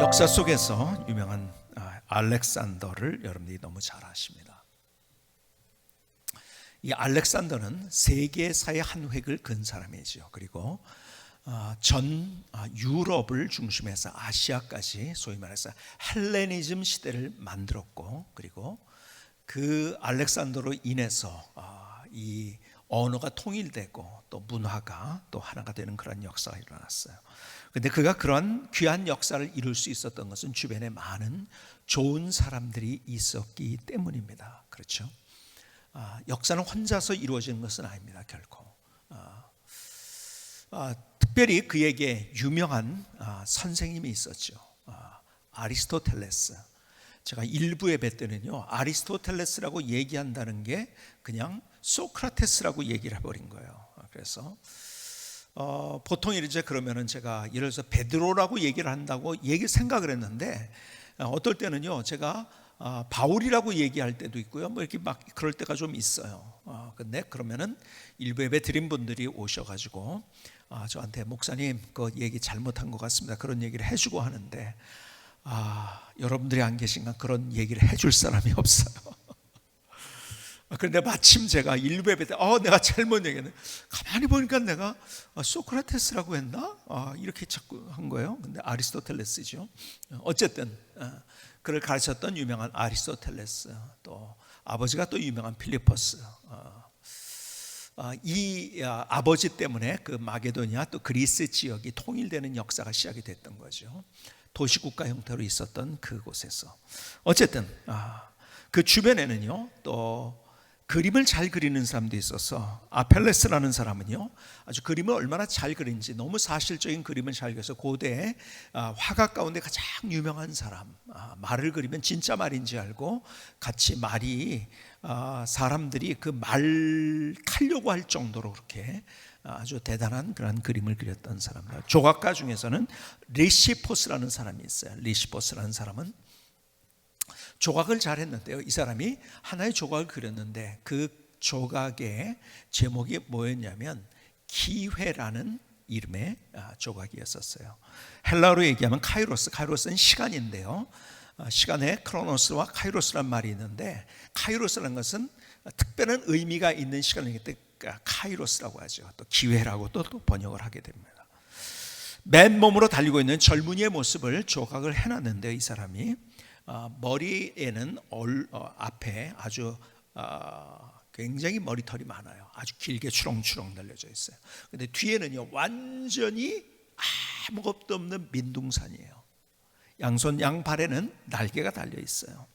역사 속에서 유명한 알렉산더를 여러분들이 너무 잘 아십니다. 이 알렉산더는 세계사의 한 획을 그은 사람이죠. 그리고 전 유럽을 중심해서 아시아까지 소위 말해서 헬레니즘 시대를 만들었고, 그리고 그 알렉산더로 인해서 이 언어가 통일되고 또 문화가 또 하나가 되는 그런 역사가 일어났어요. 그런데 그가 그런 귀한 역사를 이룰 수 있었던 것은 주변에 많은 좋은 사람들이 있었기 때문입니다. 그렇죠? 역사는 혼자서 이루어지는 것은 아닙니다. 결코. 특별히 그에게 유명한 선생님이 있었죠. 아리스토텔레스. 제가 일부에 뵐 때는요, 아리스토텔레스라고 얘기한다는 게 그냥 소크라테스라고 얘기를 해버린 거예요. 그래서 보통 이제 그러면은 제가 예를 들어서 베드로라고 얘기를 한다고 생각을 했는데, 어떨 때는요 제가 바울이라고 얘기할 때도 있고요, 뭐 이렇게 막 그럴 때가 좀 있어요. 근데 그러면은 일부 예배 드린 분들이 오셔가지고 저한테 목사님 그 얘기 잘못한 것 같습니다, 그런 얘기를 해주고 하는데, 여러분들이 안 계신가 그런 얘기를 해줄 사람이 없어요. 그런데 마침 제가 일부 예배 때 내가 잘못 얘기했네, 가만히 보니까 내가 소크라테스라고 했나? 이렇게 자꾸 한 거예요. 근데 아리스토텔레스죠. 어쨌든 그를 가르쳤던 유명한 아리스토텔레스, 또 아버지가 또 유명한 필리포스, 이 아버지 때문에 그 마게도니아 또 그리스 지역이 통일되는 역사가 시작이 됐던 거죠. 도시국가 형태로 있었던 그곳에서. 어쨌든 그 주변에는요 또 그림을 잘 그리는 사람도 있어서, 아펠레스라는 사람은요 아주 그림을 얼마나 잘 그린지, 너무 사실적인 그림을 잘 그려서 고대 화가 가운데 가장 유명한 사람, 말을 그리면 진짜 말인지 알고 같이 말이 사람들이 그 말 타려고 할 정도로 그렇게 아주 대단한 그런 그림을 그렸던 사람들. 조각가 중에서는 리시포스라는 사람이 있어요. 리시포스라는 사람은 조각을 잘 했는데요, 이 사람이 하나의 조각을 그렸는데 그 조각의 제목이 뭐였냐면 기회라는 이름의 조각이었었어요. 헬라어로 얘기하면 카이로스, 카이로스는 시간인데요, 시간에 크로노스와 카이로스란 말이 있는데, 카이로스라는 것은 특별한 의미가 있는 시간이기 때문에 카이로스라고 하죠. 또 기회라고 또 번역을 하게 됩니다. 맨몸으로 달리고 있는 젊은이의 모습을 조각을 해놨는데, 이 사람이 머리에는 앞에 아주 굉장히 머리털이 많아요. 아주 길게 추렁추렁 달려져 있어요. 근데 뒤에는요 완전히 아무것도 없는 민둥산이에요. 양손 양발에는 날개가 달려 있어요.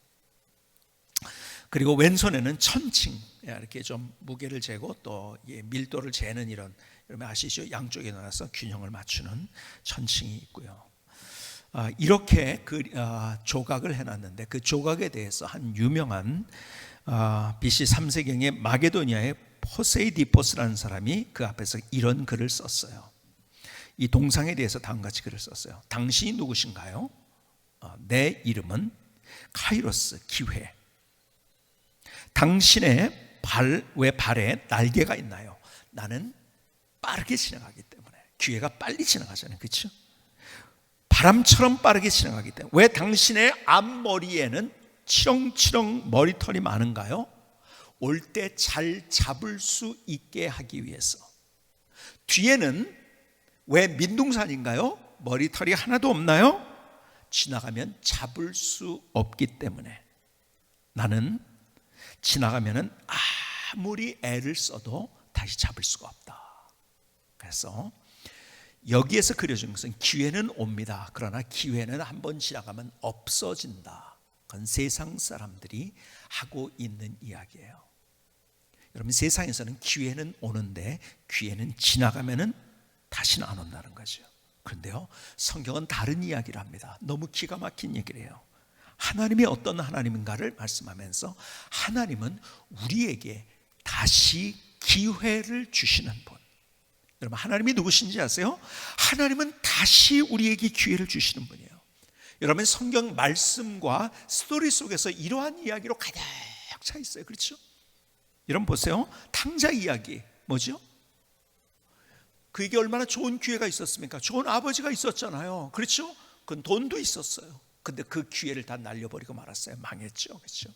그리고 왼손에는 천칭, 이렇게 좀 무게를 재고 또 밀도를 재는 이런, 여러분 아시죠? 양쪽에 나눠서 균형을 맞추는 천칭이 있고요. 이렇게 그 조각을 해놨는데, 그 조각에 대해서 한 유명한 BC 3세경의 마게도니아의 포세이디포스라는 사람이 그 앞에서 이런 글을 썼어요. 이 동상에 대해서 다음과 같이 글을 썼어요. 당신이 누구신가요? 내 이름은 카이로스, 기회. 당신의 왜 발에 날개가 있나요? 나는 빠르게 지나가기 때문에. 기회가 빨리 지나가잖아요, 그렇죠? 바람처럼 빠르게 지나가기 때문에. 왜 당신의 앞머리에는 치렁치렁 머리털이 많은가요? 올 때 잘 잡을 수 있게 하기 위해서. 뒤에는 왜 민둥산인가요? 머리털이 하나도 없나요? 지나가면 잡을 수 없기 때문에. 나는 지나가면은 아무리 애를 써도 다시 잡을 수가 없다. 그래서 여기에서 그려진 것은 기회는 옵니다. 그러나 기회는 한번 지나가면 없어진다. 그건 세상 사람들이 하고 있는 이야기예요. 여러분, 세상에서는 기회는 오는데 기회는 지나가면은 다시는 안 온다는 거죠. 그런데요, 성경은 다른 이야기를 합니다. 너무 기가 막힌 얘기를 해요. 하나님이 어떤 하나님인가를 말씀하면서, 하나님은 우리에게 다시 기회를 주시는 분. 여러분, 하나님이 누구신지 아세요? 하나님은 다시 우리에게 기회를 주시는 분이에요. 여러분, 성경 말씀과 스토리 속에서 이러한 이야기로 가득 차 있어요. 그렇죠? 여러분 보세요. 탕자 이야기 뭐죠? 그에게 얼마나 좋은 기회가 있었습니까? 좋은 아버지가 있었잖아요. 그렇죠? 그건 돈도 있었어요. 근데 그 기회를 다 날려버리고 말았어요. 망했죠. 그렇죠?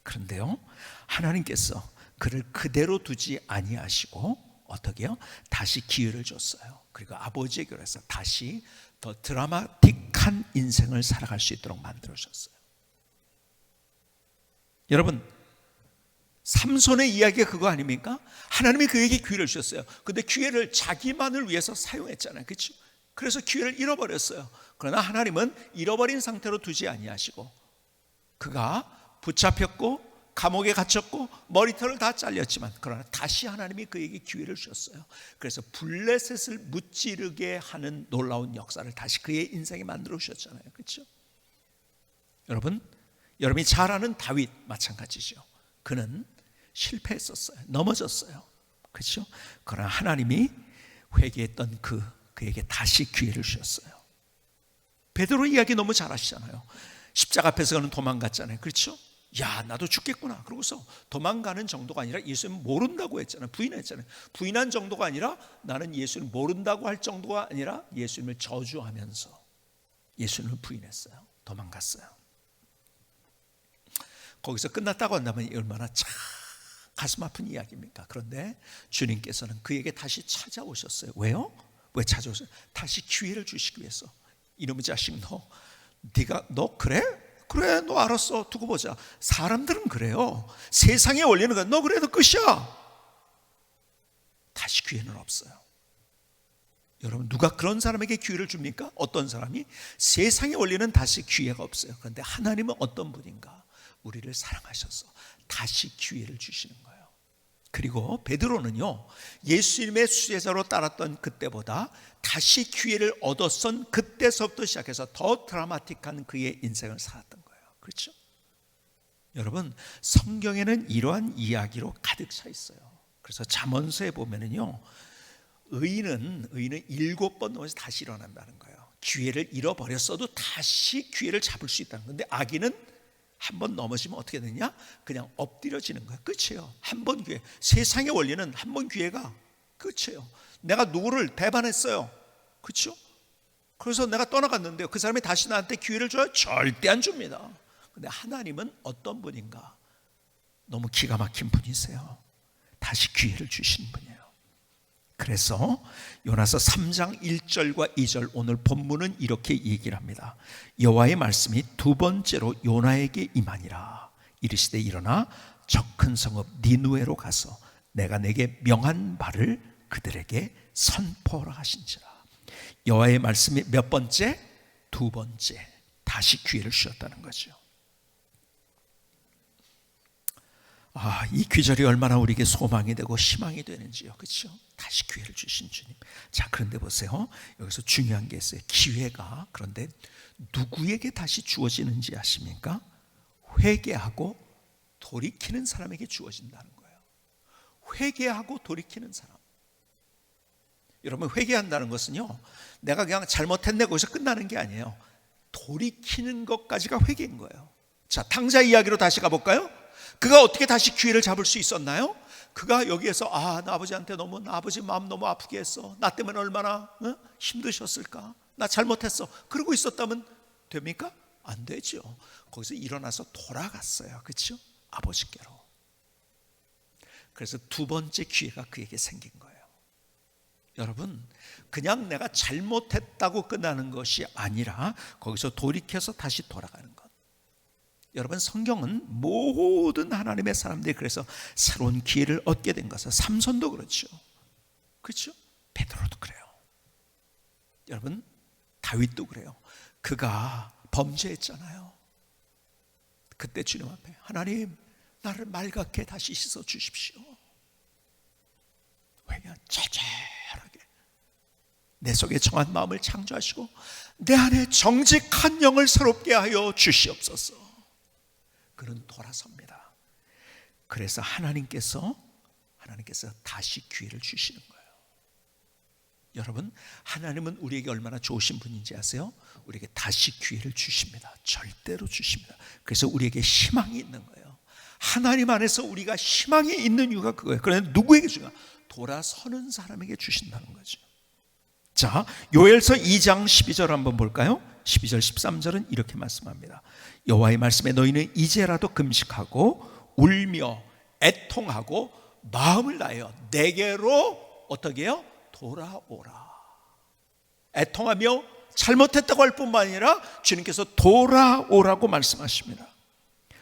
그런데요, 하나님께서 그를 그대로 두지 아니하시고 어떻게요? 다시 기회를 줬어요. 그리고 아버지의 교회에서 다시 더 드라마틱한 인생을 살아갈 수 있도록 만들어주셨어요. 여러분, 삼손의 이야기가 그거 아닙니까? 하나님이 그에게 기회를 주셨어요. 근데 기회를 자기만을 위해서 사용했잖아요. 그렇죠? 그래서 기회를 잃어버렸어요. 그러나 하나님은 잃어버린 상태로 두지 아니하시고, 그가 붙잡혔고 감옥에 갇혔고 머리털을 다 잘렸지만, 그러나 다시 하나님이 그에게 기회를 주셨어요. 그래서 블레셋을 무찌르게 하는 놀라운 역사를 다시 그의 인생에 만들어 주셨잖아요. 그렇죠? 여러분이 잘 아는 다윗 마찬가지죠. 그는 실패했었어요. 넘어졌어요. 그렇죠? 그러나 하나님이 회개했던 그에게 다시 기회를 주셨어요. 베드로 이야기 너무 잘 아시잖아요. 십자가 앞에서 그는 도망갔잖아요. 그렇죠? 야, 나도 죽겠구나. 그러고서 도망가는 정도가 아니라 예수님 모른다고 했잖아요. 부인했잖아요. 부인한 정도가 아니라 나는 예수님 모른다고 할 정도가 아니라 예수님을 저주하면서 예수님을 부인했어요. 도망갔어요. 거기서 끝났다고 한다면 얼마나 참 가슴 아픈 이야기입니까? 그런데 주님께서는 그에게 다시 찾아오셨어요. 왜요? 왜 찾아오셨어요? 다시 기회를 주시기 위해서. 이놈의 자식, 너 그래? 그래, 너 알았어. 두고 보자. 사람들은 그래요. 세상의 원리는 거야. 너 그래도 끝이야. 다시 기회는 없어요. 여러분, 누가 그런 사람에게 기회를 줍니까? 어떤 사람이? 세상의 원리는 다시 기회가 없어요. 그런데 하나님은 어떤 분인가? 우리를 사랑하셔서 다시 기회를 주시는 거예요. 그리고 베드로는요, 예수님의 수제자로 따랐던 그때보다 다시 기회를 얻었던 그때서부터 시작해서 더 드라마틱한 그의 인생을 살았던 거예요. 그렇죠? 여러분, 성경에는 이러한 이야기로 가득 차 있어요. 그래서 잠언서에 보면은요, 의인은 7번 넘어서 다시 일어난다는 거예요. 기회를 잃어버렸어도 다시 기회를 잡을 수 있다는 건데, 악인은 한 번 넘어지면 어떻게 되냐? 그냥 엎드려지는 거야. 끝이에요. 한 번 기회. 세상의 원리는 한 번 기회가 끝이에요. 내가 누구를 배반했어요. 그렇죠? 그래서 내가 떠나갔는데요, 그 사람이 다시 나한테 기회를 줘요? 절대 안 줍니다. 근데 하나님은 어떤 분인가? 너무 기가 막힌 분이세요. 다시 기회를 주시는 분이에요. 그래서 요나서 3장 1절과 2절 오늘 본문은 이렇게 얘기를 합니다. 여호와의 말씀이 두 번째로 요나에게 임하니라. 이르시되 일어나 저 큰 성읍 니느웨로 가서 내가 내게 명한 바를 그들에게 선포하라 하신지라. 여호와의 말씀이 몇 번째? 두 번째. 다시 기회를 주셨다는 거죠. 이 귀절이 얼마나 우리에게 소망이 되고 희망이 되는지요. 그렇죠? 다시 기회를 주신 주님. 자, 그런데 보세요. 여기서 중요한 게 있어요. 기회가 그런데 누구에게 다시 주어지는지 아십니까? 회개하고 돌이키는 사람에게 주어진다는 거예요. 회개하고 돌이키는 사람. 여러분, 회개한다는 것은요, 내가 그냥 잘못했네 거기서 끝나는 게 아니에요. 돌이키는 것까지가 회개인 거예요. 자, 탕자 이야기로 다시 가볼까요? 그가 어떻게 다시 기회를 잡을 수 있었나요? 그가 여기에서 나 아버지한테 나 아버지 마음 너무 아프게 했어. 나 때문에 얼마나 힘드셨을까? 나 잘못했어. 그러고 있었다면 됩니까? 안 되죠. 거기서 일어나서 돌아갔어요. 그렇죠? 아버지께로. 그래서 두 번째 기회가 그에게 생긴 거예요. 여러분, 그냥 내가 잘못했다고 끝나는 것이 아니라 거기서 돌이켜서 다시 돌아가는 것. 여러분, 성경은 모든 하나님의 사람들이 그래서 새로운 기회를 얻게 된 것은 삼손도 그렇죠. 그렇죠? 베드로도 그래요. 여러분, 다윗도 그래요. 그가 범죄했잖아요. 그때 주님 앞에 하나님, 나를 맑게 다시 씻어 주십시오. 왜냐? 자잘하게 내 속에 정한 마음을 창조하시고 내 안에 정직한 영을 새롭게 하여 주시옵소서. 그는 돌아섭니다. 그래서 하나님께서 다시 기회를 주시는 거예요. 여러분, 하나님은 우리에게 얼마나 좋으신 분인지 아세요? 우리에게 다시 기회를 주십니다. 절대로 주십니다. 그래서 우리에게 희망이 있는 거예요. 하나님 안에서 우리가 희망이 있는 이유가 그거예요. 그런데 누구에게 주냐? 돌아서는 사람에게 주신다는 거죠. 자, 요엘서 2장 12절 한번 볼까요? 12절 13절은 이렇게 말씀합니다. 여호와의 말씀에 너희는 이제라도 금식하고 울며 애통하고 마음을 다하여 내게로 어떻게 해요? 돌아오라. 애통하며 잘못했다고 할 뿐만 아니라 주님께서 돌아오라고 말씀하십니다.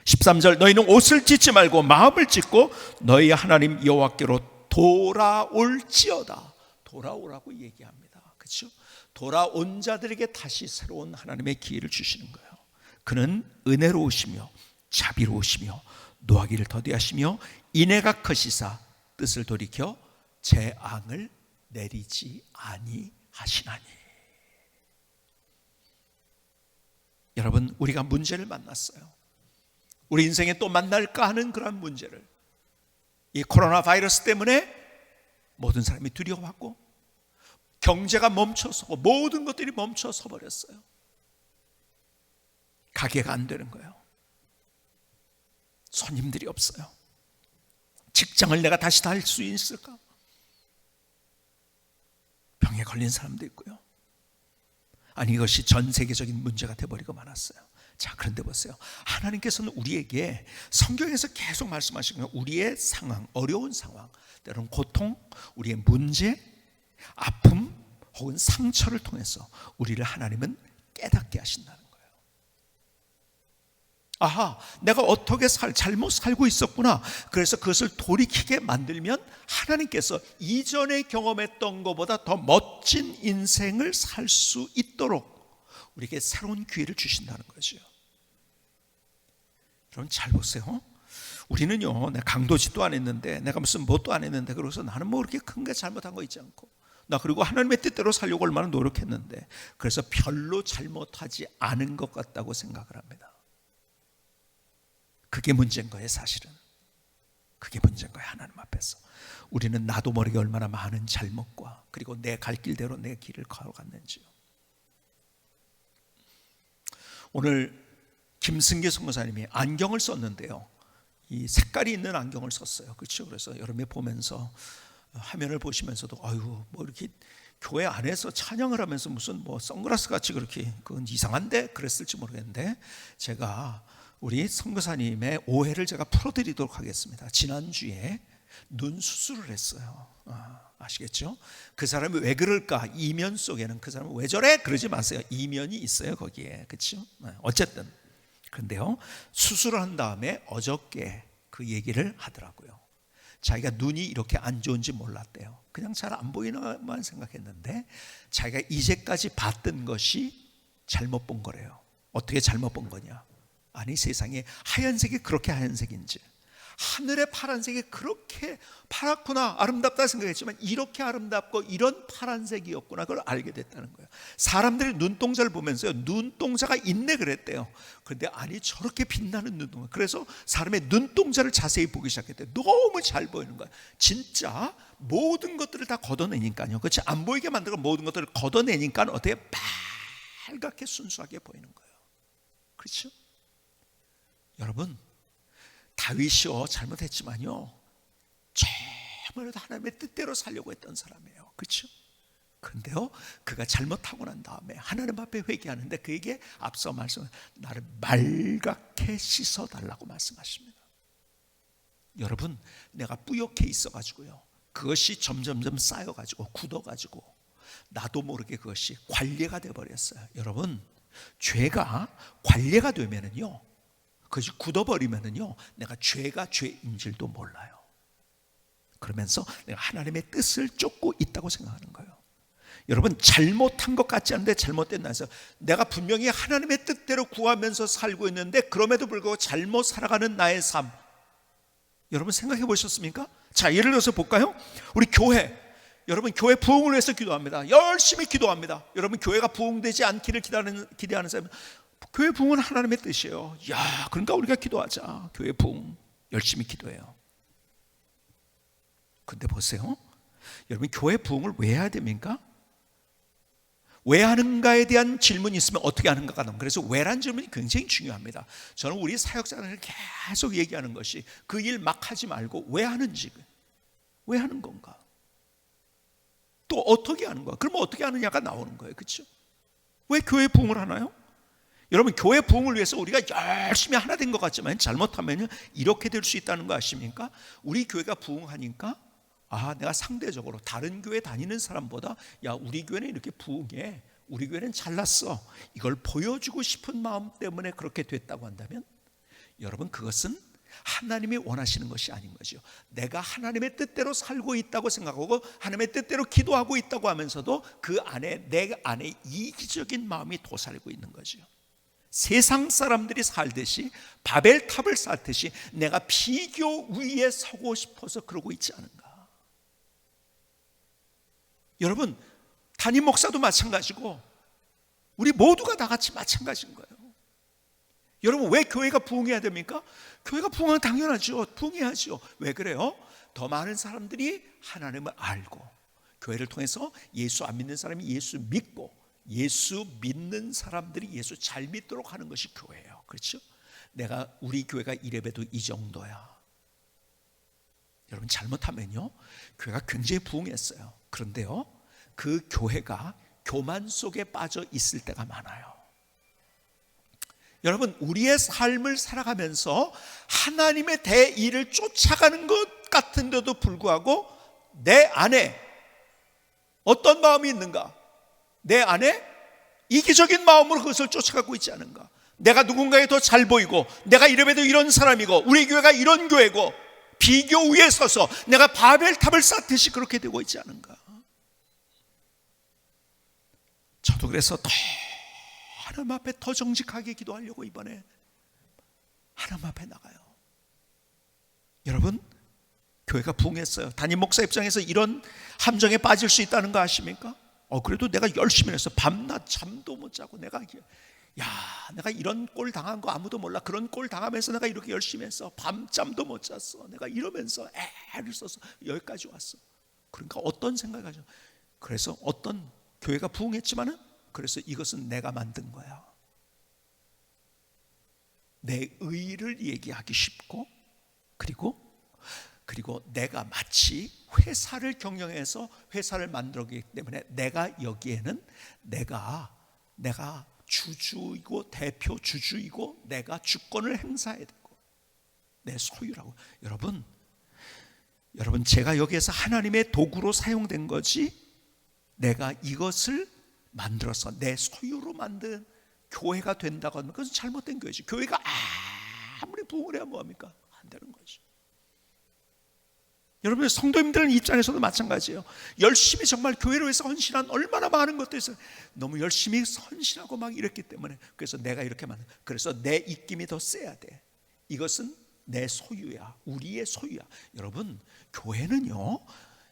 13절 너희는 옷을 찢지 말고 마음을 찢고 너희 하나님 여호와께로 돌아올지어다. 돌아오라고 얘기합니다. 그렇죠? 돌아온 자들에게 다시 새로운 하나님의 기회를 주시는 거예요. 그는 은혜로우시며 자비로우시며 노하기를 더디하시며 인애가 크시사 뜻을 돌이켜 재앙을 내리지 아니하시나니. 여러분, 우리가 문제를 만났어요. 우리 인생에 또 만날까 하는 그런 문제를, 이 코로나 바이러스 때문에 모든 사람이 두려워하고 경제가 멈춰서고 모든 것들이 멈춰서 버렸어요. 가게가 안 되는 거예요. 손님들이 없어요. 직장을 내가 다시 다닐 수 있을까? 병에 걸린 사람도 있고요. 아니, 이것이 전 세계적인 문제가 되어버리고 말았어요. 자, 그런데 보세요. 하나님께서는 우리에게 성경에서 계속 말씀하시는 우리의 상황, 어려운 상황, 때로는 고통, 우리의 문제, 아픔 혹은 상처를 통해서 우리를 하나님은 깨닫게 하신다는 거예요. 아하, 내가 어떻게 잘못 살고 있었구나. 그래서 그것을 돌이키게 만들면 하나님께서 이전에 경험했던 것보다 더 멋진 인생을 살 수 있도록 우리에게 새로운 기회를 주신다는 거죠. 여러분 잘 보세요. 우리는요, 내가 강도짓도 안 했는데, 내가 무슨 뭣도 안 했는데, 그래서 나는 뭐 그렇게 큰 게 잘못한 거 있지 않고, 나 그리고 하나님의 뜻대로 살려고 얼마나 노력했는데, 그래서 별로 잘못하지 않은 것 같다고 생각을 합니다. 그게 문제인 거예요. 사실은 그게 문제인 거예요. 하나님 앞에서 우리는 나도 모르게 얼마나 많은 잘못과 그리고 내 갈 길대로 내 길을 걸어갔는지요. 오늘 김승기 선교사님이 안경을 썼는데요, 이 색깔이 있는 안경을 썼어요. 그렇죠? 그래서 여러분이 보면서 화면을 보시면서도 아유, 뭐 이렇게 교회 안에서 찬양을 하면서 무슨 뭐 선글라스 같이 그렇게, 그건 이상한데 그랬을지 모르겠는데, 제가 우리 선교사님의 오해를 제가 풀어드리도록 하겠습니다. 지난주에 눈 수술을 했어요. 아시겠죠? 그 사람이 왜 그럴까? 이면 속에는 그 사람은 왜 저래? 그러지 마세요. 이면이 있어요 거기에. 그렇죠? 어쨌든 그런데요, 수술을 한 다음에 어저께 그 얘기를 하더라고요. 자기가 눈이 이렇게 안 좋은지 몰랐대요. 그냥 잘 안 보이나만 생각했는데 자기가 이제까지 봤던 것이 잘못 본 거래요. 어떻게 잘못 본 거냐? 아니, 세상에 하얀색이 그렇게 하얀색인지, 하늘의 파란색이 그렇게 파랗구나, 아름답다 생각했지만 이렇게 아름답고 이런 파란색이었구나, 그걸 알게 됐다는 거예요. 사람들이 눈동자를 보면서요, 눈동자가 있네 그랬대요. 그런데 아니, 저렇게 빛나는 눈동자. 그래서 사람의 눈동자를 자세히 보기 시작했대요. 너무 잘 보이는 거예요. 진짜 모든 것들을 다 걷어내니까요. 그렇지? 안 보이게 만들고 모든 것들을 걷어내니까 어떻게 빨갛게 순수하게 보이는 거예요. 그렇죠? 여러분, 다윗이요, 잘못했지만요, 정말로 하나님의 뜻대로 살려고 했던 사람이에요. 그렇죠? 그런데요, 그가 잘못하고 난 다음에 하나님 앞에 회개하는데 그에게 앞서 말씀, 나를 말갛게 씻어달라고 말씀하십니다. 여러분, 내가 뿌옇게 있어가지고요, 그것이 점점점 쌓여가지고 굳어가지고 나도 모르게 그것이 관례가 되어버렸어요. 여러분, 죄가 관례가 되면은요, 그것이 굳어버리면은요, 내가 죄가 죄인 줄도 몰라요. 그러면서 내가 하나님의 뜻을 쫓고 있다고 생각하는 거예요. 여러분, 잘못한 것 같지 않은데 잘못됐나 해서 내가 분명히 하나님의 뜻대로 구하면서 살고 있는데 그럼에도 불구하고 잘못 살아가는 나의 삶, 여러분 생각해 보셨습니까? 자, 예를 들어서 볼까요? 우리 교회, 여러분 교회 부흥을 위해서 기도합니다. 열심히 기도합니다. 여러분, 교회가 부흥되지 않기를 기대하는 사람, 교회 부흥은 하나님의 뜻이에요. 야, 그러니까 우리가 기도하자. 교회 부흥 열심히 기도해요. 근데 보세요, 여러분, 교회 부흥을 왜 해야 됩니까? 왜 하는가에 대한 질문이 있으면 어떻게 하는가가 나옵니다. 그래서 왜란 질문이 굉장히 중요합니다. 저는 우리 사역자들을 계속 얘기하는 것이 그 일 막 하지 말고 왜 하는지, 왜 하는 건가? 또 어떻게 하는 거야? 그러면 어떻게 하느냐가 나오는 거예요. 그렇죠? 왜 교회 부흥을 하나요? 여러분, 교회 부흥을 위해서 우리가 열심히 하나 된 것 같지만 잘못하면 이렇게 될 수 있다는 거 아십니까? 우리 교회가 부흥하니까 내가 상대적으로 다른 교회 다니는 사람보다 우리 교회는 이렇게 부흥해, 우리 교회는 잘났어, 이걸 보여주고 싶은 마음 때문에 그렇게 됐다고 한다면 여러분, 그것은 하나님이 원하시는 것이 아닌 거죠. 내가 하나님의 뜻대로 살고 있다고 생각하고 하나님의 뜻대로 기도하고 있다고 하면서도 그 안에 내 안에 이기적인 마음이 도사리고 있는 거죠. 세상 사람들이 살듯이 바벨탑을 쌓듯이 내가 비교 위에 서고 싶어서 그러고 있지 않은가. 여러분, 담임 목사도 마찬가지고 우리 모두가 다 같이 마찬가지인 거예요. 여러분, 왜 교회가 부흥해야 됩니까? 교회가 부흥하면 당연하죠. 부흥해야죠. 왜 그래요? 더 많은 사람들이 하나님을 알고 교회를 통해서 예수 안 믿는 사람이 예수 믿고 예수 믿는 사람들이 예수 잘 믿도록 하는 것이 교회예요. 그렇죠? 우리 교회가 이래봬도 이 정도야. 여러분, 잘못하면요 교회가 굉장히 부흥했어요. 그런데요 그 교회가 교만 속에 빠져 있을 때가 많아요. 여러분, 우리의 삶을 살아가면서 하나님의 대의를 쫓아가는 것 같은데도 불구하고 내 안에 어떤 마음이 있는가? 내 안에 이기적인 마음으로 그것을 쫓아가고 있지 않은가? 내가 누군가에 더 잘 보이고 내가 이래봬도 이런 사람이고 우리 교회가 이런 교회고 비교 위에 서서 내가 바벨탑을 쌓듯이 그렇게 되고 있지 않은가? 저도 그래서 더 하나님 앞에 더 정직하게 기도하려고 이번에 하나님 앞에 나가요. 여러분, 교회가 부흥했어요. 담임 목사 입장에서 이런 함정에 빠질 수 있다는 거 아십니까? 그래도 내가 열심히 해서 밤낮 잠도 못 자고 내가 이런 꼴 당한 거 아무도 몰라. 그런 꼴 당하면서 내가 이렇게 열심히 했어. 밤잠도 못 잤어. 내가 이러면서 애를 써서 여기까지 왔어. 그러니까 어떤 생각을 하죠? 그래서 어떤 교회가 부흥했지만은 그래서 이것은 내가 만든 거야. 내 의의를 얘기하기 쉽고 그리고 내가 마치 회사를 경영해서 회사를 만들었기 때문에 내가 여기에는 내가 주주이고 대표 주주이고 내가 주권을 행사해야 되고 내 소유라고. 여러분, 제가 여기에서 하나님의 도구로 사용된 거지 내가 이것을 만들어서 내 소유로 만든 교회가 된다고 하면 그것은 잘못된 거지. 교회가 아무리 부흥을 해야 뭐합니까? 안 되는 거죠. 여러분, 성도님들 입장에서도 마찬가지예요. 열심히 정말 교회를 위해서 헌신한 얼마나 많은 것도 있어요. 너무 열심히 헌신하고 막 이랬기 때문에 그래서 내가 이렇게 그래서 내 입김이 더 세야 돼. 이것은 내 소유야. 우리의 소유야. 여러분, 교회는요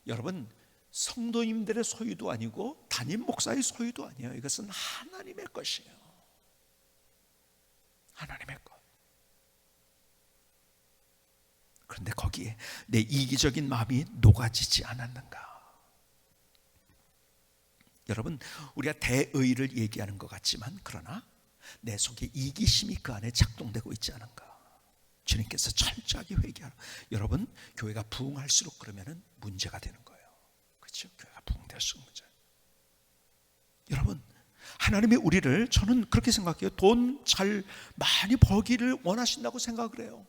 여러분 성도님들의 소유도 아니고 담임 목사의 소유도 아니에요. 이것은 하나님의 것이에요. 하나님의 것. 그런데 거기에 내 이기적인 마음이 녹아지지 않았는가? 여러분, 우리가 대의를 얘기하는 것 같지만 그러나 내 속에 이기심이 그 안에 작동되고 있지 않은가? 주님께서 철저하게 회개하라. 여러분, 교회가 부흥할수록 그러면은 문제가 되는 거예요. 그렇죠? 교회가 부흥될수록 문제. 여러분, 하나님이 우리를, 저는 그렇게 생각해요. 돈 잘 많이 벌기를 원하신다고 생각을 해요.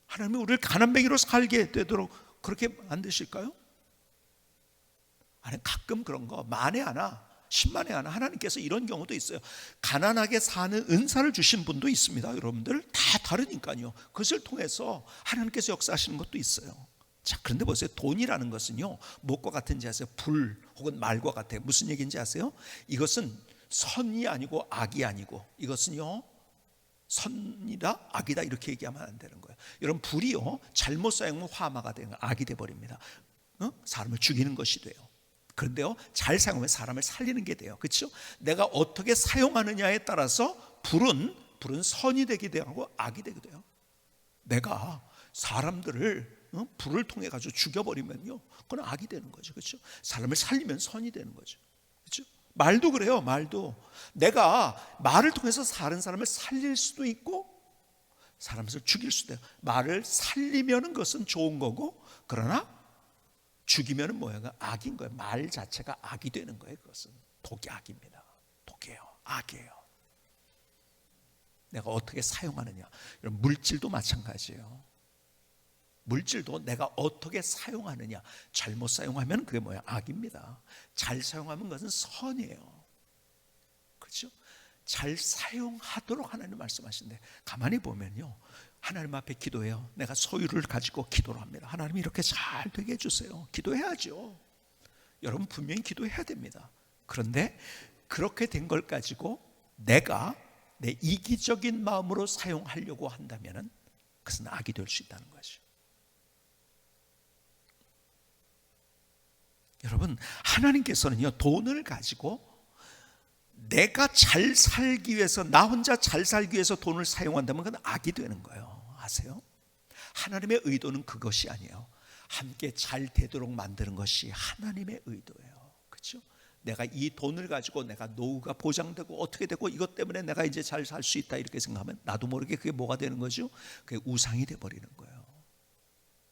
하나님이 우리를 가난뱅이로 살게 되도록 그렇게 만드실까요? 아니, 가끔 그런 거 만에 하나 10만에 하나 하나님께서 이런 경우도 있어요. 가난하게 사는 은사를 주신 분도 있습니다. 여러분들 다 다르니까요. 그것을 통해서 하나님께서 역사하시는 것도 있어요. 자, 그런데 보세요. 돈이라는 것은요 무엇과 같은지 아세요? 불 혹은 말과 같아요. 무슨 얘기인지 아세요? 이것은 선이 아니고 악이 아니고 이것은요 선이다 악이다 이렇게 얘기하면 안 되는 거예요. 여러분, 불이요 잘못 사용하면 화마가 되는 악이 돼버립니다. 사람을 죽이는 것이 돼요. 그런데요 잘 사용하면 사람을 살리는 게 돼요. 그렇죠? 내가 어떻게 사용하느냐에 따라서 불은 선이 되기도 하고 악이 되기도 해요. 내가 사람들을 불을 통해 가지고 죽여버리면요 그건 악이 되는 거죠. 그렇죠? 사람을 살리면 선이 되는 거죠. 그렇죠? 말도 그래요. 말도 내가 말을 통해서 다른 사람을 살릴 수도 있고 사람을 죽일 수도 해요. 말을 살리면 그것은 좋은 거고, 그러나 죽이면은 뭐야? 악인 거예요. 말 자체가 악이 되는 거예요. 그것은 독이 악입니다. 독이에요. 악이에요. 내가 어떻게 사용하느냐. 이런 물질도 마찬가지예요. 물질도 내가 어떻게 사용하느냐. 잘못 사용하면 그게 뭐야? 악입니다. 잘 사용하면 그것은 선이에요. 그렇죠? 잘 사용하도록 하나님 말씀하시는데, 가만히 보면요, 하나님 앞에 기도해요. 내가 소유를 가지고 기도를 합니다. 하나님 이렇게 잘 되게 해주세요. 기도해야죠. 여러분 분명히 기도해야 됩니다. 그런데 그렇게 된 걸 가지고 내가 내 이기적인 마음으로 사용하려고 한다면 그것은 악이 될 수 있다는 거죠. 여러분, 하나님께서는요, 돈을 가지고 내가 잘 살기 위해서, 나 혼자 잘 살기 위해서 돈을 사용한다면 그건 악이 되는 거예요. 아세요? 하나님의 의도는 그것이 아니에요. 함께 잘 되도록 만드는 것이 하나님의 의도예요. 그렇죠? 내가 이 돈을 가지고 내가 노후가 보장되고 어떻게 되고 이것 때문에 내가 이제 잘 살 수 있다 이렇게 생각하면 나도 모르게 그게 뭐가 되는 거죠? 그게 우상이 되어버리는 거예요.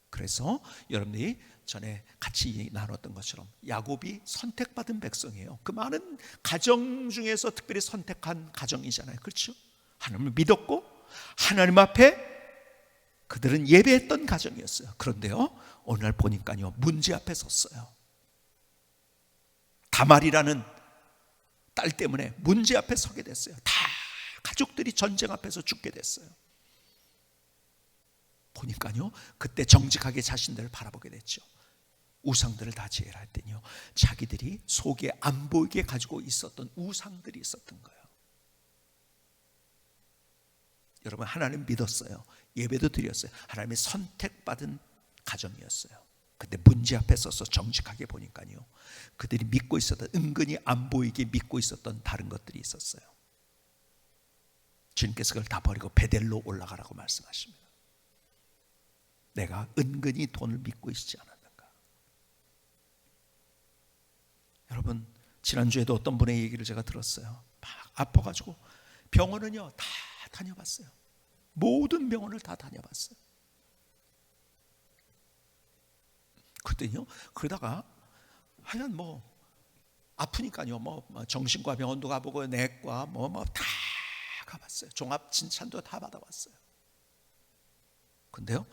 그래서 여러분들이 전에 같이 나눴던 것처럼 야곱이 선택받은 백성이에요. 그 많은 가정 중에서 특별히 선택한 가정이잖아요. 그렇죠? 하나님을 믿었고 하나님 앞에 그들은 예배했던 가정이었어요. 그런데요, 어느 날 보니까요, 문제 앞에 섰어요. 다말이라는 딸 때문에 문제 앞에 서게 됐어요. 다 가족들이 전쟁 앞에서 죽게 됐어요. 보니까요, 그때 정직하게 자신들을 바라보게 됐죠. 우상들을 다 제외할 때요, 자기들이 속에 안 보이게 가지고 있었던 우상들이 있었던 거예요. 여러분, 하나님 믿었어요. 예배도 드렸어요. 하나님의 선택받은 가정이었어요. 근데 문제 앞에 서서 정직하게 보니까요, 그들이 믿고 있었던, 은근히 안 보이게 믿고 있었던 다른 것들이 있었어요. 주님께서 그걸 다 버리고 베델로 올라가라고 말씀하십니다. 내가 은근히 돈을 믿고 있지 않았는가. 여러분, 지난주에도 어떤 분의 얘기를 제가 들었어요. 막 아파가지고 병원은요 다 다녀봤어요. 모든 병원을 다 다녀봤어요. 그랬더니요, 그러다가 하여간 뭐 아프니까요, 뭐 정신과 병원도 가보고 내과 뭐 다 가봤어요. 종합 진찰도 다 받아봤어요. 근데요,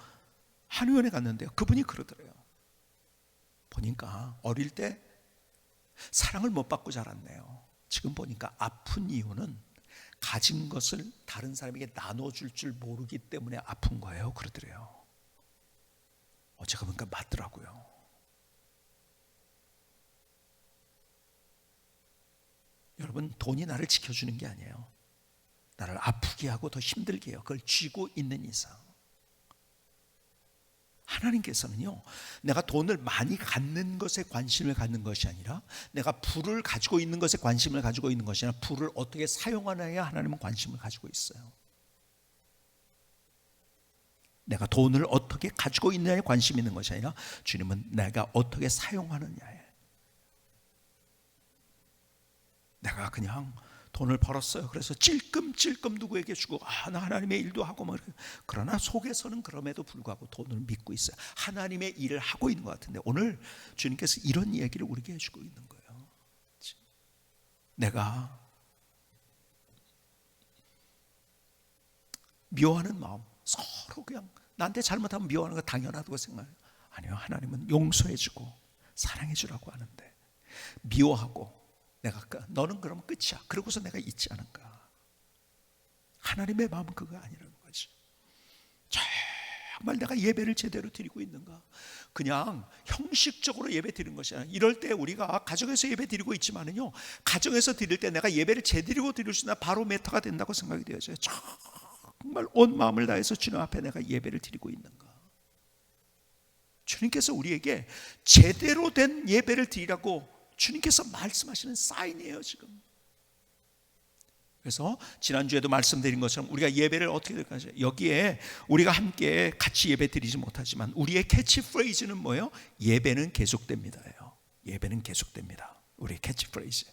한의원에 갔는데요, 그분이 그러더래요. 보니까 어릴 때 사랑을 못 받고 자랐네요. 지금 보니까 아픈 이유는 가진 것을 다른 사람에게 나눠줄 줄 모르기 때문에 아픈 거예요. 그러더래요. 제가 보니까 맞더라고요. 여러분, 돈이 나를 지켜주는 게 아니에요. 나를 아프게 하고 더 힘들게 해요. 그걸 쥐고 있는 이상. 하나님께서는요, 내가 돈을 많이 갖는 것에 관심을 갖는 것이 아니라 내가 부를 가지고 있는 것에 관심을 가지고 있는 것이 아니라 부를 어떻게 사용하느냐에 하나님은 관심을 가지고 있어요. 내가 돈을 어떻게 가지고 있느냐에 관심이 있는 것이 아니라 주님은 내가 어떻게 사용하느냐에. 내가 그냥 돈을 벌었어요. 그래서 찔끔찔끔 누구에게 주고 나 하나님의 일도 하고 뭐 이렇게. 그러나 속에서는 그럼에도 불구하고 돈을 믿고 있어요. 하나님의 일을 하고 있는 것 같은데 오늘 주님께서 이런 이야기를 우리에게 해주고 있는 거예요. 내가 미워하는 마음, 서로 그냥 나한테 잘못하면 미워하는 거 당연하다고 생각해요. 아니요, 하나님은 용서해주고 사랑해주라고 하는데 미워하고 내가 너는 그러면 끝이야, 그러고서 내가 잊지 않은가. 하나님의 마음은 그거 아니라는 거지. 정말 내가 예배를 제대로 드리고 있는가. 그냥 형식적으로 예배 드리는 것이 아니라, 이럴 때 우리가 가정에서 예배 드리고 있지만은요, 가정에서 드릴 때 내가 예배를 제대로 드릴 수 있는 바로메터가 된다고 생각이 되어져요. 정말 온 마음을 다해서 주님 앞에 내가 예배를 드리고 있는가. 주님께서 우리에게 제대로 된 예배를 드리라고 주님께서 말씀하시는 사인이에요 지금. 그래서 지난주에도 말씀드린 것처럼 우리가 예배를 어떻게 될까요? 여기에 우리가 함께 같이 예배 드리지 못하지만 우리의 캐치프레이즈는 뭐예요? 예배는 계속됩니다예요. 예배는 계속됩니다. 우리의 캐치프레이즈.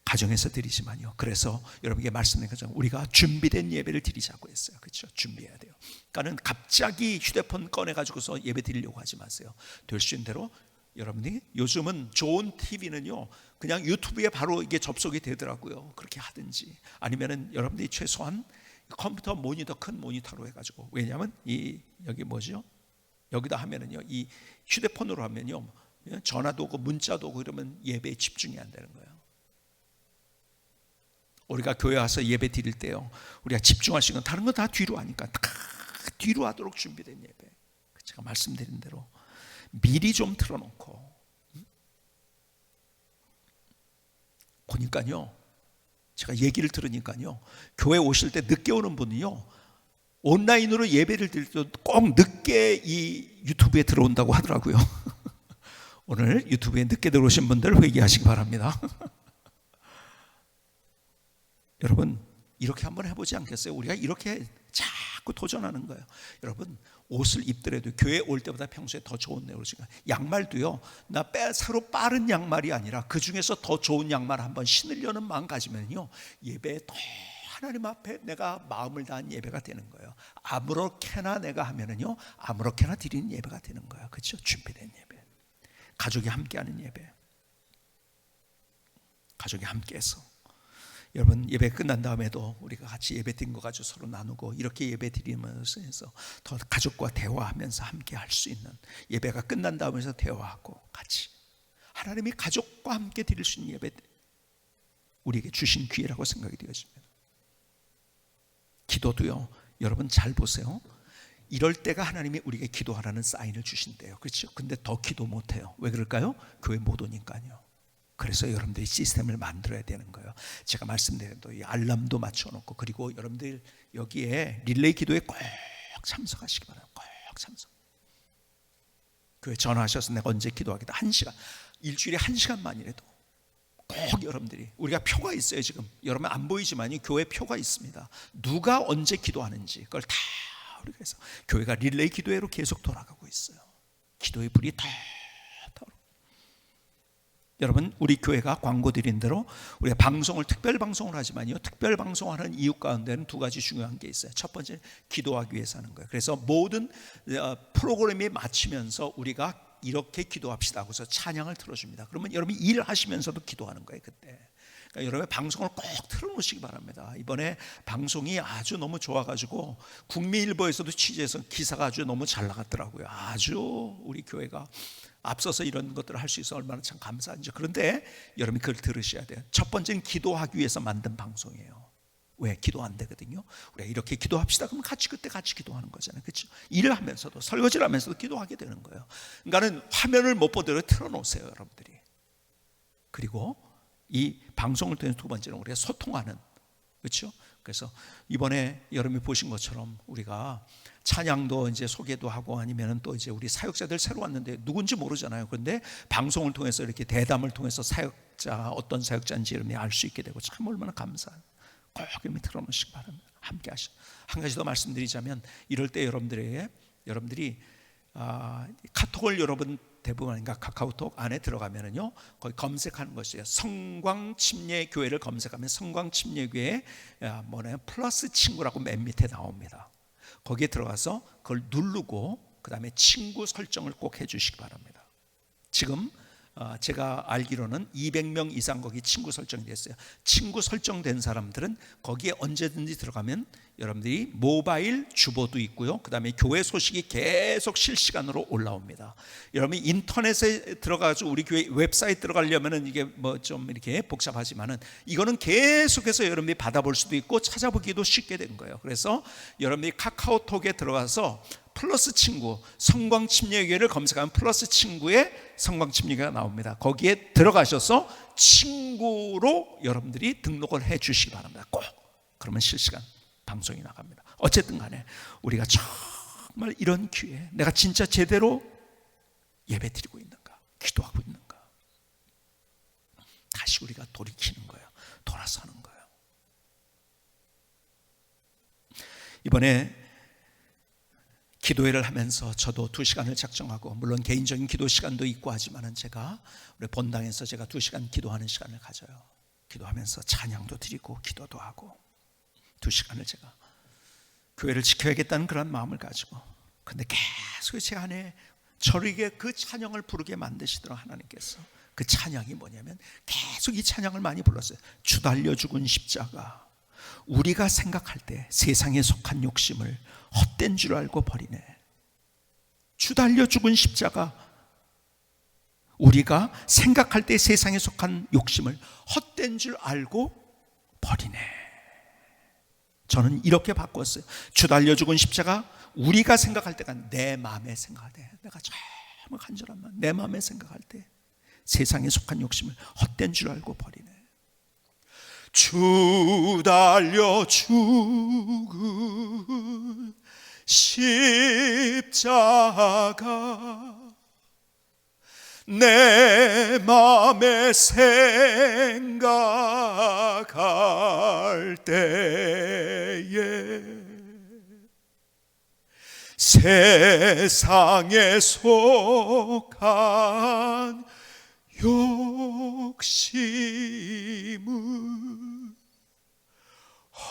가정에서 드리지만요. 그래서 여러분에게 말씀드린 것처럼 우리가 준비된 예배를 드리자고 했어요. 그렇죠? 준비해야 돼요. 그러니까는 갑자기 휴대폰 꺼내가지고서 예배 드리려고 하지 마세요. 될 수 있는 대로 여러분이 요즘은 좋은 TV는요 그냥 유튜브에 바로 이게 접속이 되더라고요. 그렇게 하든지 아니면은 여러분들이 최소한 컴퓨터 모니터, 큰 모니터로 해가지고, 왜냐하면 이 여기 뭐죠? 여기다 하면은요 이 휴대폰으로 하면요 전화도 오고 문자도 오고 이러면 예배에 집중이 안 되는 거예요. 우리가 교회 와서 예배 드릴 때요 우리가 집중할 수 있는 다른 건 다 뒤로 하니까 다 뒤로 하도록 준비된 예배, 제가 말씀드린 대로 미리 좀 틀어놓고, 보니까요 제가 얘기를 들으니까요 교회 오실 때 늦게 오는 분이요 온라인으로 예배를 드릴 때 꼭 늦게 이 유튜브에 들어온다고 하더라고요. 오늘 유튜브에 늦게 들어오신 분들 회개하시기 바랍니다. 여러분 이렇게 한번 해보지 않겠어요? 우리가 이렇게 자꾸 도전하는 거예요. 여러분 옷을 입더라도 교회 올 때보다 평소에 더 좋은 내용을, 양말도요 나 새로 빠른 양말이 아니라 그 중에서 더 좋은 양말 한번 신으려는 마음 가지면요 예배에 더 하나님 앞에 내가 마음을 다한 예배가 되는 거예요. 아무렇게나 내가 하면은요 아무렇게나 드리는 예배가 되는 거예요. 그렇죠? 준비된 예배, 가족이 함께하는 예배, 가족이 함께해서 여러분 예배 끝난 다음에도 우리가 같이 예배 드린 거 가지고 서로 나누고 이렇게 예배 드리면서 해서 더 가족과 대화하면서 함께 할 수 있는, 예배가 끝난 다음에서 대화하고 같이 하나님이 가족과 함께 드릴 수 있는 예배, 우리에게 주신 기회라고 생각이 되어집니다. 기도도요 여러분 잘 보세요. 이럴 때가 하나님이 우리에게 기도하라는 사인을 주신대요. 그렇죠? 근데 더 기도 못해요. 왜 그럴까요? 교회 못 오니까요. 그래서 여러분들이 시스템을 만들어야 되는 거예요. 제가 말씀드린 대로 이 알람도 맞춰놓고, 그리고 여러분들 여기에 릴레이 기도에 꼭 참석하시기 바랍니다. 꼭 참석. 교회 전화하셔서 내가 언제 기도하겠다, 1시간, 일주일에 1시간만이라도 꼭 여러분들이, 우리가 표가 있어요. 지금 여러분 안 보이지만 교회 표가 있습니다. 누가 언제 기도하는지 그걸 다 우리가 해서 교회가 릴레이 기도회로 계속 돌아가고 있어요. 기도의 불이 다 여러분 우리 교회가 광고 드린 대로 우리가 방송을 특별 방송을 하지만요 특별 방송하는 이유 가운데는 두 가지 중요한 게 있어요. 첫 번째는 기도하기 위해서 하는 거예요. 그래서 모든 프로그램이 마치면서 우리가 이렇게 기도합시다 하고서 찬양을 틀어줍니다. 그러면 여러분이 일하시면서도 기도하는 거예요. 그때 그러니까 여러분의 방송을 꼭 틀어놓으시기 바랍니다. 이번에 방송이 아주 너무 좋아가지고 국민일보에서도 취재해서 기사가 아주 너무 잘 나갔더라고요. 아주 우리 교회가 앞서서 이런 것들을 할 수 있어 얼마나 참 감사한지. 그런데 여러분이 그걸 들으셔야 돼요. 첫 번째는 기도하기 위해서 만든 방송이에요. 왜? 기도 안 되거든요. 우리가 이렇게 기도합시다 그러면 그때 같이 기도하는 거잖아요. 그렇죠? 일을 하면서도, 설거지를 하면서도 기도하게 되는 거예요. 그러니까는 화면을 못 보도록 틀어놓으세요 여러분들이. 그리고 이 방송을 통해서 두 번째는 우리가 소통하는, 그렇죠? 그래서 이번에 여러분이 보신 것처럼 우리가 찬양도 이제 소개도 하고, 아니면은 또 이제 우리 사역자들 새로 왔는데 누군지 모르잖아요. 그런데 방송을 통해서 이렇게 대담을 통해서 사역자, 어떤 사역자인지 여러분이 알 수 있게 되고 참 얼마나 감사한. 꼭 여러분이 틀어놓으시기 바랍니다. 함께 하시죠. 한 가지 더 말씀드리자면, 이럴 때 여러분들이 카톡을 여러분 대부분 아닌가 카카오톡 안에 들어가면은요 거기 검색하는 것이에요. 성광침례교회를 검색하면 성광침례교회 플러스 친구라고 맨 밑에 나옵니다. 거기에 들어가서 그걸 누르고 그 다음에 친구 설정을 꼭 해주시기 바랍니다. 지금 제가 알기로는 200명 이상 거기 친구 설정이 됐어요. 친구 설정된 사람들은 거기에 언제든지 들어가면 여러분들이 모바일 주보도 있고요, 그 다음에 교회 소식이 계속 실시간으로 올라옵니다. 여러분이 인터넷에 들어가서 우리 교회 웹사이트 들어가려면은 이게 뭐 좀 이렇게 복잡하지만은 이거는 계속해서 여러분이 받아볼 수도 있고 찾아보기도 쉽게 된 거예요. 그래서 여러분이 카카오톡에 들어가서 플러스 친구, 성광침례교회를 검색하면 플러스 친구에 성광침례교회가 나옵니다. 거기에 들어가셔서 친구로 여러분들이 등록을 해 주시기 바랍니다. 꼭. 그러면 실시간 방송이 나갑니다. 어쨌든 간에 우리가 정말 이런 기회에 내가 진짜 제대로 예배 드리고 있는가, 기도하고 있는가, 다시 우리가 돌이키는 거예요. 돌아서는 거예요. 이번에 기도회를 하면서 저도 2시간을 작정하고, 물론 개인적인 기도 시간도 있고 하지만은 제가 우리 본당에서 제가 2시간 기도하는 시간을 가져요. 기도하면서 찬양도 드리고 기도도 하고 2시간을 제가 교회를 지켜야겠다는 그런 마음을 가지고, 근데 계속 제 안에 저에게 그 찬양을 부르게 만드시도록 하나님께서, 그 찬양이 뭐냐면 계속 이 찬양을 많이 불렀어요. 주 달려 죽은 십자가, 우리가 생각할 때 세상에 속한 욕심을 헛된 줄 알고 버리네. 주 달려 죽은 십자가, 우리가 생각할 때 세상에 속한 욕심을 헛된 줄 알고 버리네. 저는 이렇게 바꿨어요. 주 달려 죽은 십자가, 우리가 생각할 때가 내 마음에 생각할 때, 내가 정말 간절한 마음, 내 마음에 생각할 때 세상에 속한 욕심을 헛된 줄 알고 버리네. 주 달려 죽은 십자가, 내 맘에 생각할 때에 세상에 속한 욕심은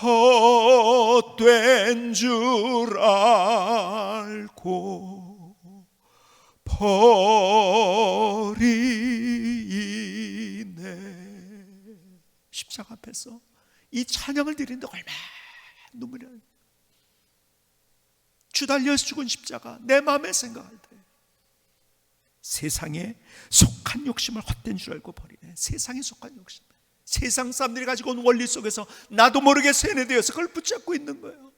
헛된 줄 알고 버리네. 십자가 앞에서 이 찬양을 드리는데 얼마나 눈물이 나요. 주 달려 죽은 십자가, 내 마음에 생각할 때 세상에 속한 욕심을 헛된 줄 알고 버리네. 세상에 속한 욕심, 세상 사람들이 가지고 온 원리 속에서 나도 모르게 세뇌되어서 그걸 붙잡고 있는 거예요.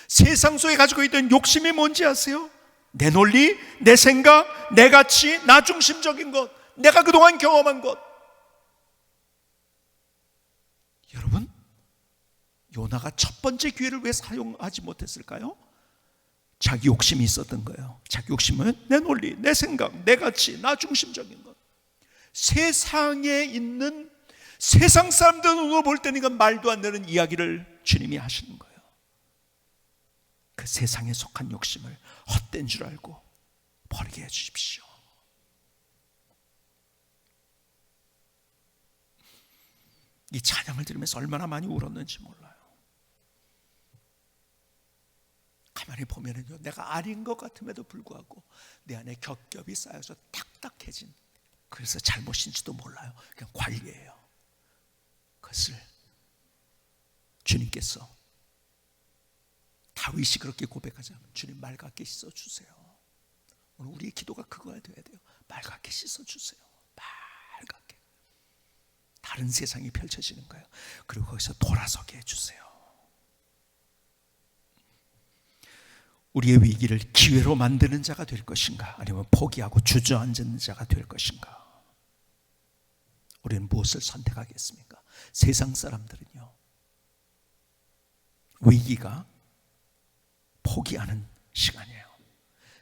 세상 속에 가지고 있던 욕심이 뭔지 아세요? 내 논리, 내 생각, 내 가치, 나 중심적인 것, 내가 그동안 경험한 것. 여러분, 요나가 첫 번째 기회를 왜 사용하지 못했을까요? 자기 욕심이 있었던 거예요. 자기 욕심은 내 논리, 내 생각, 내 가치, 나 중심적인 것. 세상에 있는, 세상 사람들 눈으로 볼 때는 이건 말도 안 되는 이야기를 주님이 하시는 거예요. 그 세상에 속한 욕심을 헛된 줄 알고 버리게 해주십시오. 이 찬양을 들으면서 얼마나 많이 울었는지 몰라요. 가만히 보면은요, 내가 아닌 것 같음에도 불구하고 내 안에 겹겹이 쌓여서 딱딱해진, 그래서 잘못인지도 몰라요. 그냥 관리예요. 그것을 주님께서, 다윗이 그렇게 고백하자면, 주님 맑게 씻어주세요. 오늘 우리의 기도가 그거야 돼야 돼요. 맑게 씻어주세요. 맑게. 다른 세상이 펼쳐지는 거예요. 그리고 거기서 돌아서게 해주세요. 우리의 위기를 기회로 만드는 자가 될 것인가, 아니면 포기하고 주저앉는 자가 될 것인가? 우리는 무엇을 선택하겠습니까? 세상 사람들은요, 위기가 포기하는 시간이에요.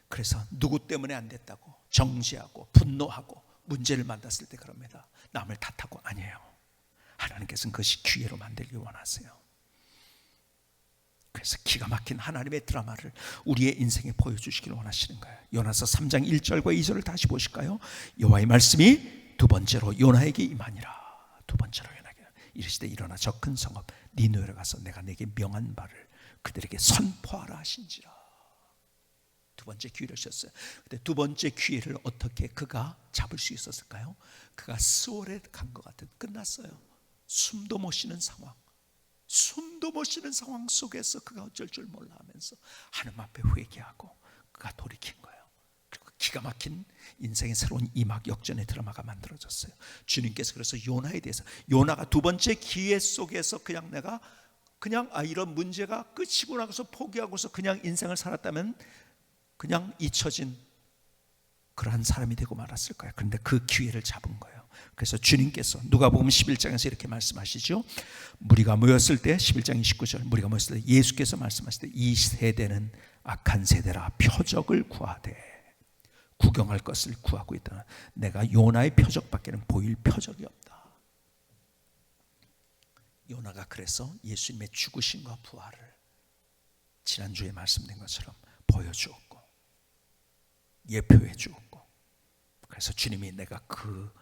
그래서 누구 때문에 안 됐다고 정죄하고 분노하고 문제를 만났을 때 그럽니다. 남을 탓하고. 아니에요. 하나님께서는 그것이 기회로 만들기 원하세요. 그래서 기가 막힌 하나님의 드라마를 우리의 인생에 보여주시기를 원하시는 거예요. 요나서 3장 1절과 2절을 다시 보실까요? 여호와의 말씀이 두 번째로 요나에게 임하니라. 두 번째로 요나에게 이르시되 일어나 저 큰 성읍 니느웨로 가서 내가 내게 명한 바를 그들에게 선포하라 하신지라. 두 번째 기회를 주셨어요. 근데 두 번째 기회를 어떻게 그가 잡을 수 있었을까요? 그가 스월에 간 것 같은, 끝났어요. 숨도 못 쉬는 상황, 숨도 못 쉬는 상황 속에서 그가 어쩔 줄 몰라 하면서 하나님 앞에 회개하고 그가 돌이킨 거예요. 그리고 기가 막힌 인생의 새로운 이막 역전의 드라마가 만들어졌어요. 주님께서 그래서 요나에 대해서, 요나가 두 번째 기회 속에서 그냥 내가 그냥 이런 문제가 끝이고 나서 포기하고서 그냥 인생을 살았다면 그냥 잊혀진 그러한 사람이 되고 말았을 거예요. 그런데 그 기회를 잡은 거예요. 그래서 주님께서 누가복음 11장에서 이렇게 말씀하시죠. 무리가 모였을 때, 11장 29절, 무리가 모였을 때 예수께서 말씀하실 때, 이 세대는 악한 세대라 표적을 구하되 구경할 것을 구하고 있다. 내가 요나의 표적밖에는 보일 표적이 없다. 요나가 그래서 예수님의 죽으심과 부활을 지난주에 말씀된 것처럼 보여주었고 예표해 주었고, 그래서 주님이 내가 그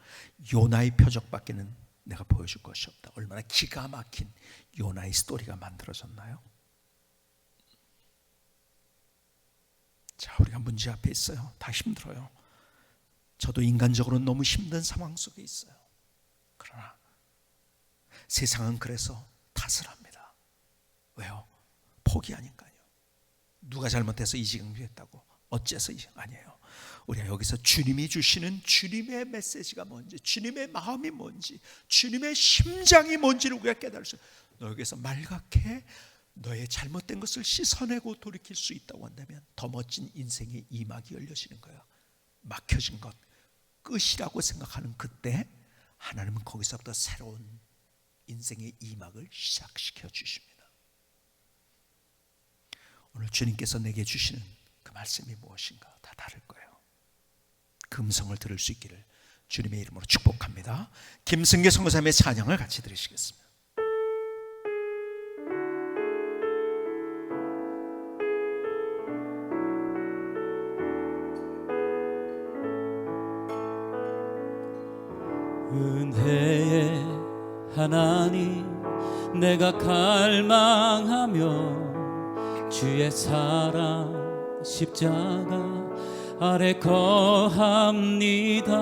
요나의 표적밖에는 내가 보여줄 것이 없다. 얼마나 기가 막힌 요나의 스토리가 만들어졌나요? 자, 우리가 문제 앞에 있어요. 다 힘들어요. 저도 인간적으로 너무 힘든 상황 속에 있어요. 그러나 세상은 그래서 탓을 합니다. 왜요? 포기 아닌가요? 누가 잘못해서 이 지경이 됐다고, 어째서 아니에요. 우리가 여기서 주님이 주시는 주님의 메시지가 뭔지, 주님의 마음이 뭔지, 주님의 심장이 뭔지를 우리가 깨달을 수 있어요. 너에게서 말갛게 너의 잘못된 것을 씻어내고 돌이킬 수 있다고 한다면 더 멋진 인생의 이막이 열려지는 거예요. 막혀진 것 끝이라고 생각하는 그때 하나님은 거기서부터 새로운 인생의 이막을 시작시켜 주십니다. 오늘 주님께서 내게 주시는 그 말씀이 무엇인가 다 다를 거예요. 그 음성을 들을 수 있기를 주님의 이름으로 축복합니다. 김승계 선교사님의 찬양을 같이 들으시겠습니다. 은혜의 하나님, 내가 갈망하며 주의 사랑 십자가 아래 거합니다.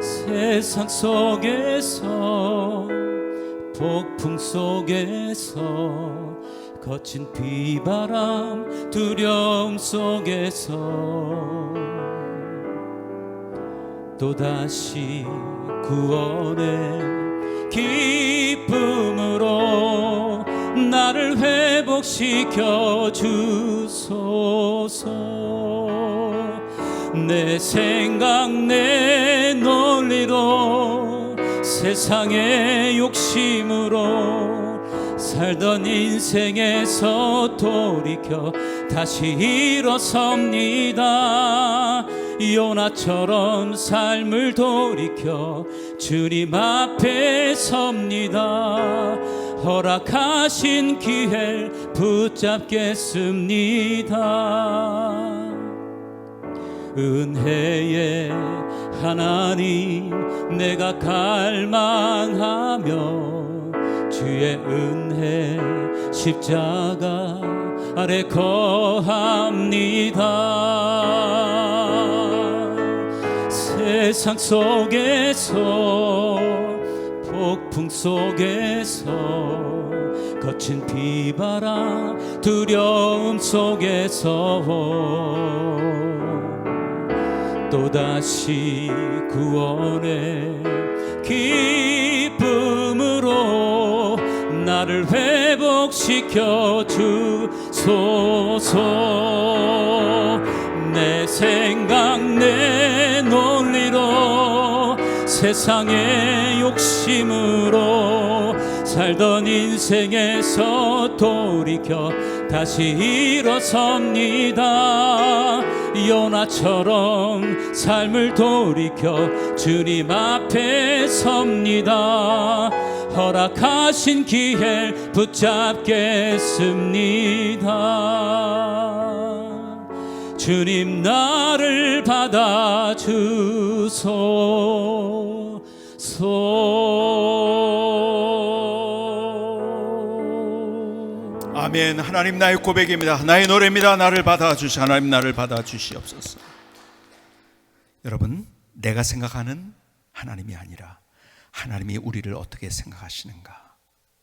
세상 속에서, 폭풍 속에서, 거친 비바람 두려움 속에서 또다시 구원의 기쁨으로 나를 회복시켜 주소서. 내 생각 내 논리로, 세상의 욕심으로 살던 인생에서 돌이켜 다시 일어섭니다. 요나처럼 삶을 돌이켜 주님 앞에 섭니다. 허락하신 기회를 붙잡겠습니다. 은혜의 하나님, 내가 갈망하며 주의 은혜 십자가 아래 거합니다. 세상 속에서, 폭풍 속에서, 거친 비바람 두려움 속에서 또다시 구원의 기쁨으로 나를 회복시켜 주소서. 내 생각 내 논리로, 세상의 욕심으로 살던 인생에서 돌이켜 다시 일어섭니다. 요나처럼 삶을 돌이켜 주님 앞에 섭니다. 허락하신 기회를 붙잡겠습니다. 주님 나를 받아주소서. 아멘. 하나님, 나의 고백입니다. 나의 노래입니다. 나를 받아주시, 하나님 나를 받아주시옵소서. 여러분, 내가 생각하는 하나님이 아니라 하나님이 우리를 어떻게 생각하시는가,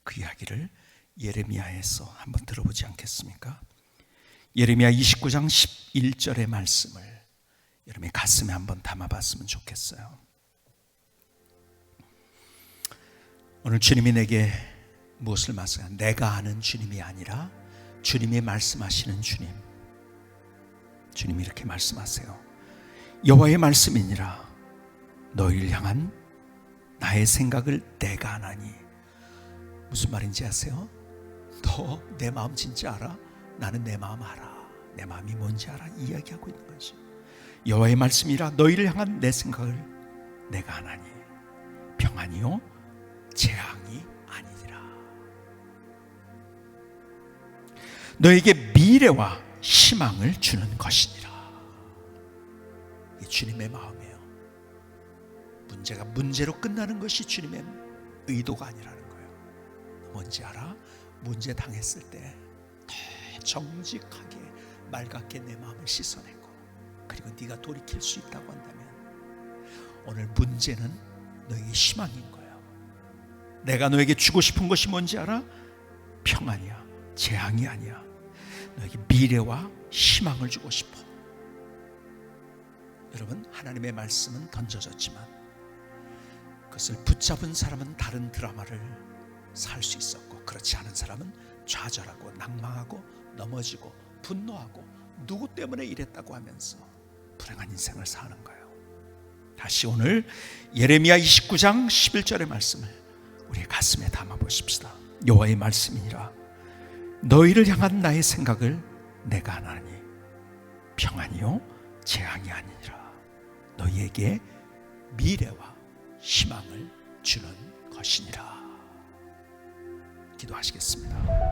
그 이야기를 예레미야에서 한번 들어보지 않겠습니까? 예레미야 29장 11절의 말씀을 여러분의 가슴에 한번 담아봤으면 좋겠어요. 오늘 주님이 내게 무엇을 말씀하세요? 내가 아는 주님이 아니라 주님이 말씀하시는 주님. 주님이 이렇게 말씀하세요. 여호와의 말씀이니라. 너희를 향한 나의 생각을 내가 아나니. 무슨 말인지 아세요? 너 내 마음 진짜 알아? 나는 내 마음 알아. 내 마음이 뭔지 알아. 이야기하고 있는 거지. 여호와의 말씀이라. 너희를 향한 내 생각을 내가 아나니 평안이요 재앙이 아니니라. 너에게 미래와 희망을 주는 것이니라. 이게 주님의 마음이에요. 문제가 문제로 끝나는 것이 주님의 의도가 아니라는 거예요. 뭔지 알아? 문제 당했을 때 정직하게 말갛게 내 마음을 씻어내고, 그리고 네가 돌이킬 수 있다고 한다면 오늘 문제는 너에게 희망인 거예요. 내가 너에게 주고 싶은 것이 뭔지 알아? 평안이야, 재앙이 아니야. 너에게 미래와 희망을 주고 싶어. 여러분, 하나님의 말씀은 던져졌지만 그것을 붙잡은 사람은 다른 드라마를 살 수 있었고, 그렇지 않은 사람은 좌절하고 낭망하고 넘어지고 분노하고 누구 때문에 이랬다고 하면서 불행한 인생을 사는 거예요. 다시 오늘 예레미야 29장 11절의 말씀을 우리의 가슴에 담아 보십시다. 여호와의 말씀이니라. 너희를 향한 나의 생각을 내가 아나니 평안이요 재앙이 아니니라. 너희에게 미래와 희망을 주는 것이니라. 기도하시겠습니다.